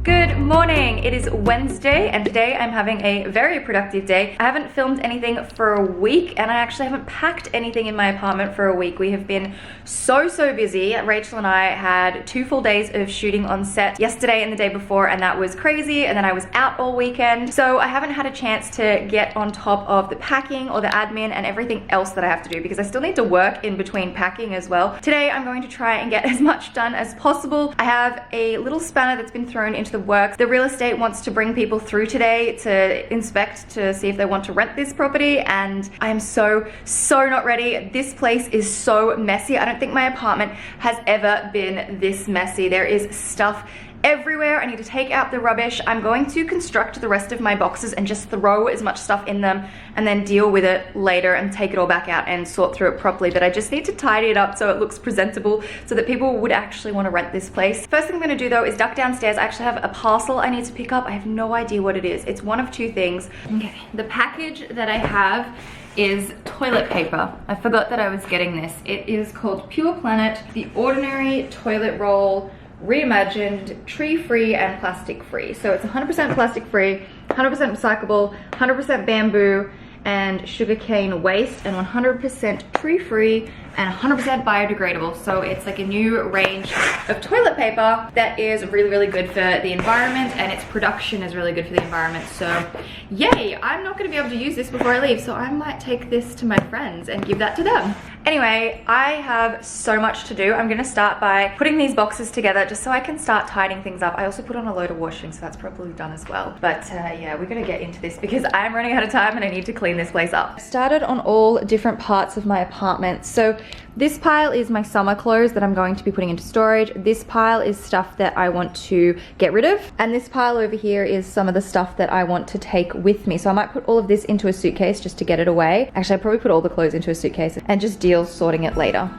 Good morning, it is Wednesday and today I'm having a very productive day. I haven't filmed anything for a week and I actually haven't packed anything in my apartment for a week. We have been so busy. Rachel and I had 2 full days of shooting on set yesterday and the day before, and that was crazy, and then I was out all weekend. So I haven't had a chance to get on top of the packing or the admin and everything else that I have to do because I still need to work in between packing as well. Today I'm going to try and get as much done as possible. I have a little spanner that's been thrown into the works. The real estate wants to bring people through today to inspect to see if they want to rent this property, and I am so not ready. This place is so messy. I don't think my apartment has ever been this messy. There is stuff everywhere. I need to take out the rubbish. I'm going to construct the rest of my boxes and just throw as much stuff in them and then deal with it later and take it all back out and sort through it properly. But I just need to tidy it up so it looks presentable so that people would actually want to rent this place. First thing I'm going to do though is duck downstairs. I actually have a parcel I need to pick up. I have no idea what it is. It's one of 2 things. Okay, the package that I have is toilet paper. I forgot that I was getting this. It is called Pure Planet, the Ordinary Toilet Roll Reimagined, tree-free and plastic-free. So it's 100% plastic-free, 100% recyclable, 100% bamboo and sugarcane waste, and 100% tree-free and 100% biodegradable. So it's like a new range of toilet paper that is really good for the environment, and its production is really good for the environment. So yay, I'm not gonna be able to use this before I leave, so I might take this to my friends and give that to them. Anyway, I have so much to do. I'm gonna start by putting these boxes together just so I can start tidying things up. I also put on a load of washing, so that's probably done as well. But yeah, we're gonna get into this because I'm running out of time and I need to clean this place up. I started on all different parts of my apartment. So this pile is my summer clothes that I'm going to be putting into storage. This pile is stuff that I want to get rid of. And this pile over here is some of the stuff that I want to take with me. So I might put all of this into a suitcase just to get it away. Actually, I'll probably put all the clothes into a suitcase and just deal sorting it later.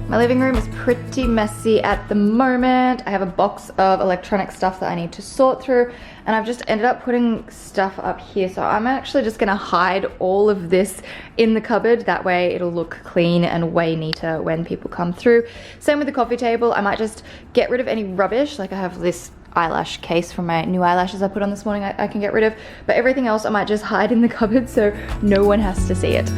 My living room is pretty messy at the moment. I have a box of electronic stuff that I need to sort through, and I've just ended up putting stuff up here. So I'm actually just gonna hide all of this in the cupboard. That way it'll look clean and way neater when people come through. Same with the coffee table. I might just get rid of any rubbish. Like I have this eyelash case from my new eyelashes I put on this morning I can get rid of, but everything else I might just hide in the cupboard so no one has to see it.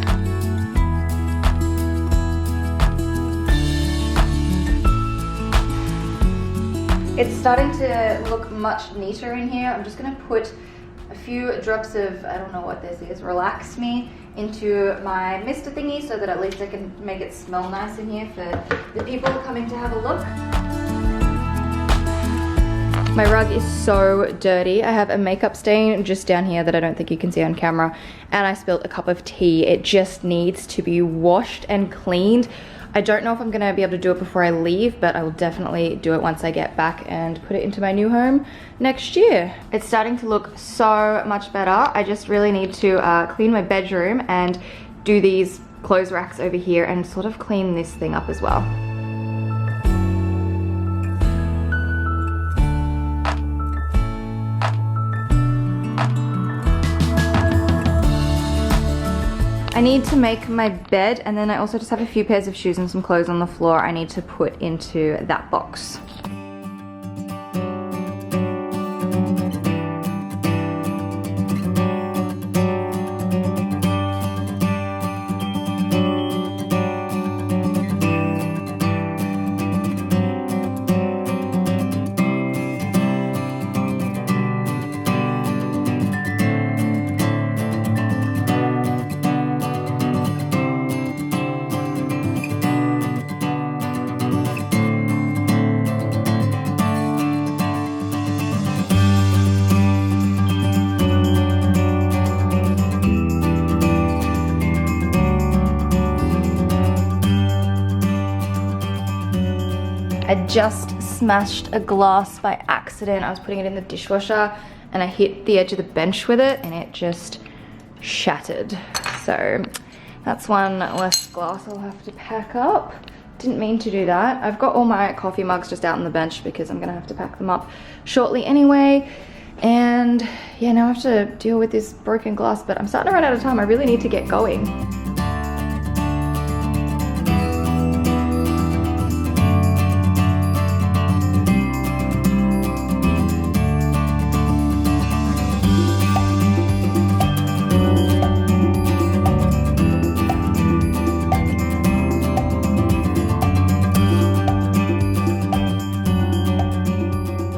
It's starting to look much neater in here. I'm just gonna put a few drops of, I don't know what this is, Relax Me into my mister thingy so that at least I can make it smell nice in here for the people coming to have a look. My rug is so dirty. I have a makeup stain just down here that I don't think you can see on camera, and I spilled a cup of tea. It just needs to be washed and cleaned. I don't know if I'm gonna be able to do it before I leave, but I will definitely do it once I get back and put it into my new home next year. It's starting to look so much better. I just really need to clean my bedroom and do these clothes racks over here and sort of clean this thing up as well. I need to make my bed, and then I also just have a few pairs of shoes and some clothes on the floor I need to put into that box. I just smashed a glass by accident. I was putting it in the dishwasher and I hit the edge of the bench with it and it just shattered. So that's one less glass I'll have to pack up. Didn't mean to do that. I've got all my coffee mugs just out on the bench because I'm gonna have to pack them up shortly anyway. And yeah, now I have to deal with this broken glass, but I'm starting to run out of time. I really need to get going.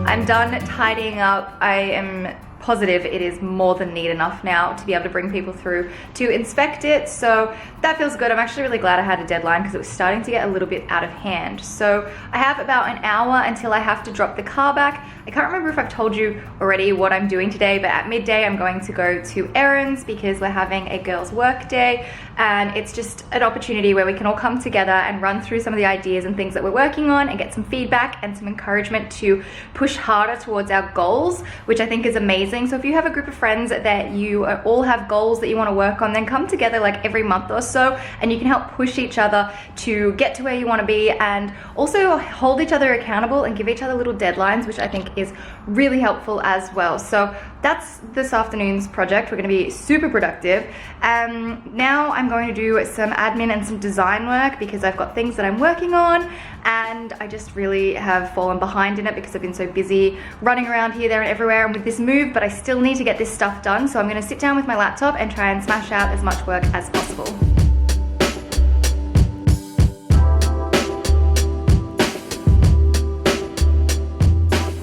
I'm done tidying up. I am positive it is more than neat enough now to be able to bring people through to inspect it, so that feels good. I'm actually really glad I had a deadline because it was starting to get a little bit out of hand. So I have about an hour until I have to drop the car back. I can't remember if I've told you already what I'm doing today, but at midday I'm going to go to errands because we're having a girls' work day, and it's just an opportunity where we can all come together and run through some of the ideas and things that we're working on and get some feedback and some encouragement to push harder towards our goals, which I think is amazing. So if you have a group of friends that you all have goals that you want to work on, then come together like every month or so, and you can help push each other to get to where you want to be, and also hold each other accountable and give each other little deadlines, which I think is really helpful as well. So that's this afternoon's project. We're going to be super productive. Now I'm going to do some admin and some design work because I've got things that I'm working on, and I just really have fallen behind in it because I've been so busy running around here, there and everywhere and with this move, but I still need to get this stuff done. So I'm going to sit down with my laptop and try and smash out as much work as possible.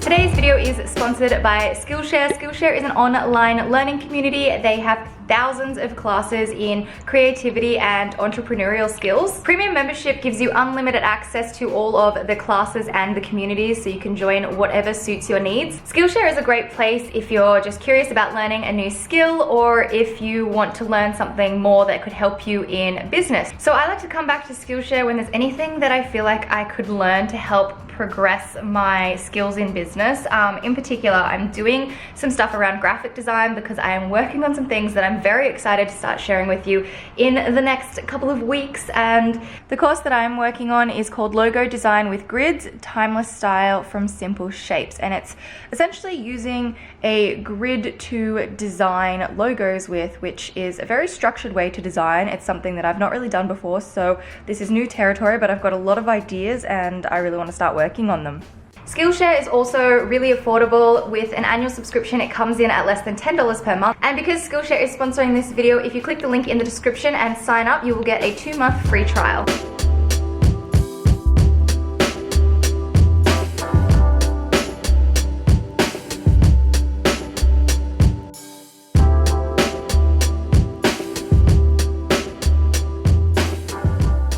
Today's video is sponsored by Skillshare. Skillshare is an online learning community. They have thousands of classes in creativity and entrepreneurial skills. Premium membership gives you unlimited access to all of the classes and the communities, so you can join whatever suits your needs. Skillshare is a great place if you're just curious about learning a new skill, or if you want to learn something more that could help you in business. So I like to come back to Skillshare when there's anything that I feel like I could learn to help progress my skills in business. In particular, I'm doing some stuff around graphic design because I am working on some things that I'm very excited to start sharing with you in the next couple of weeks. And the course that I'm working on is called Logo Design with Grids, Timeless Style from Simple Shapes. And it's essentially using a grid to design logos with, which is a very structured way to design. It's something that I've not really done before, so this is new territory, but I've got a lot of ideas and I really want to start working on them. Skillshare is also really affordable. With an annual subscription, it comes in at less than $10 per month. And because Skillshare is sponsoring this video, if you click the link in the description and sign up, you will get a 2-month free trial.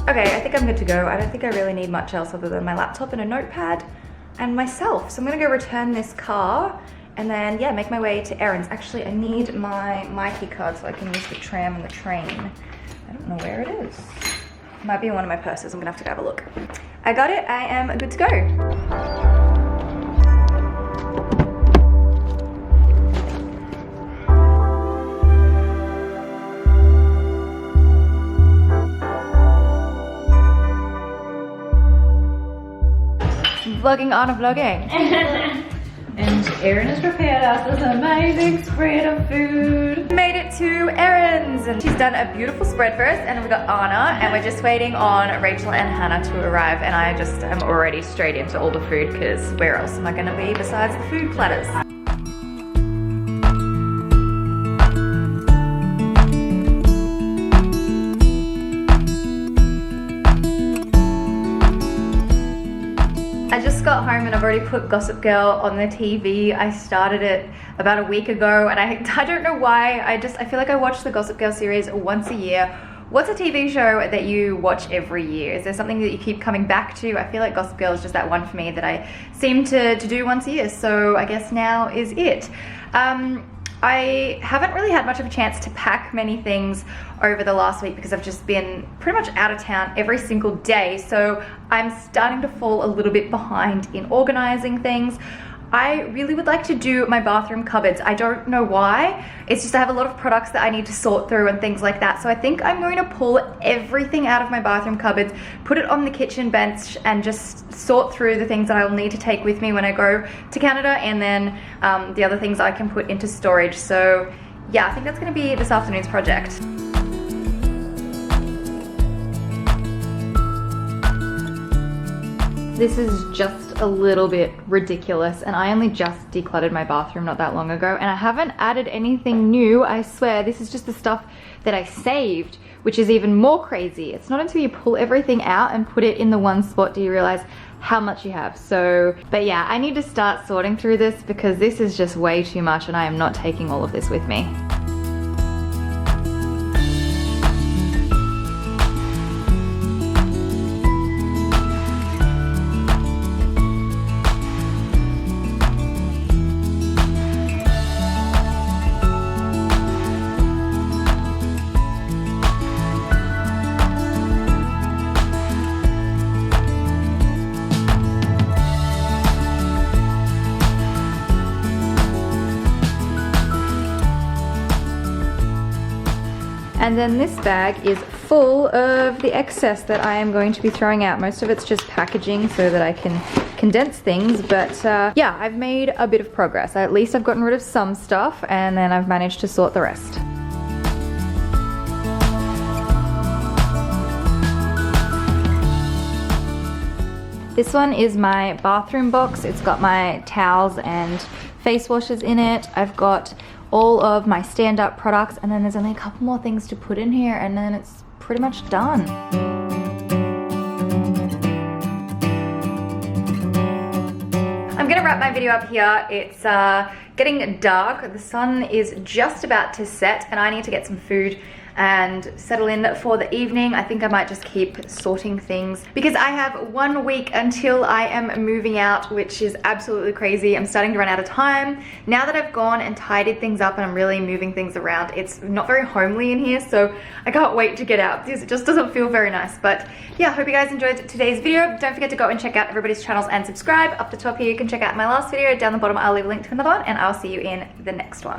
Okay, I think I'm good to go. I don't think I really need much else other than my laptop and a notepad and myself. So I'm gonna go return this car and then, yeah, make my way to errands. Actually, I need my Mikey card so I can use the tram and the train. I don't know where it is. It might be in one of my purses. I'm gonna have to go have a look. I got it, I am good to go. Vlogging on a vlogging. And Erin has prepared us this amazing spread of food. Made it to errands, and she's done a beautiful spread for us, and we've got Anna, and we're just waiting on Rachel and Hannah to arrive, and I just am already straight into all the food because where else am I gonna be besides the food platters? I just got home and I've already put Gossip Girl on the TV. I started it about a week ago, and I don't know why. I feel like I watch the Gossip Girl series once a year. What's a TV show that you watch every year? Is there something that you keep coming back to? I feel like Gossip Girl is just that one for me that I seem to do once a year, so I guess now is it. I haven't really had much of a chance to pack many things over the last week because I've just been pretty much out of town every single day, so I'm starting to fall a little bit behind in organizing things. I really would like to do my bathroom cupboards. I don't know why. It's just I have a lot of products that I need to sort through and things like that. So I think I'm going to pull everything out of my bathroom cupboards, put it on the kitchen bench, and just sort through the things that I will need to take with me when I go to Canada, and then the other things I can put into storage. So yeah, I think that's going to be this afternoon's project. This is just a little bit ridiculous, and I only just decluttered my bathroom not that long ago, and I haven't added anything new, I swear. This is just the stuff that I saved, which is even more crazy. It's not until you pull everything out and put it in the one spot do you realize how much you have. So, but yeah, I need to start sorting through this because this is just way too much, and I am not taking all of this with me. And then this bag is full of the excess that I am going to be throwing out. Most of it's just packaging so that I can condense things, but yeah, I've made a bit of progress. At least I've gotten rid of some stuff, and then I've managed to sort the rest. This one is my bathroom box. It's got my towels and face washes in it. I've got all of my stand-up products, and then there's only a couple more things to put in here, and then it's pretty much done. I'm gonna wrap my video up here. It's getting dark. The sun is just about to set, and I need to get some food and settle in for the evening. I think I might just keep sorting things because I have 1 week until I am moving out, which is absolutely crazy. I'm starting to run out of time. Now that I've gone and tidied things up and I'm really moving things around, it's not very homely in here, so I can't wait to get out because it just doesn't feel very nice. But yeah, hope you guys enjoyed today's video. Don't forget to go and check out everybody's channels and subscribe. Up the top here, you can check out my last video. Down the bottom, I'll leave a link to another one, and I'll see you in the next one.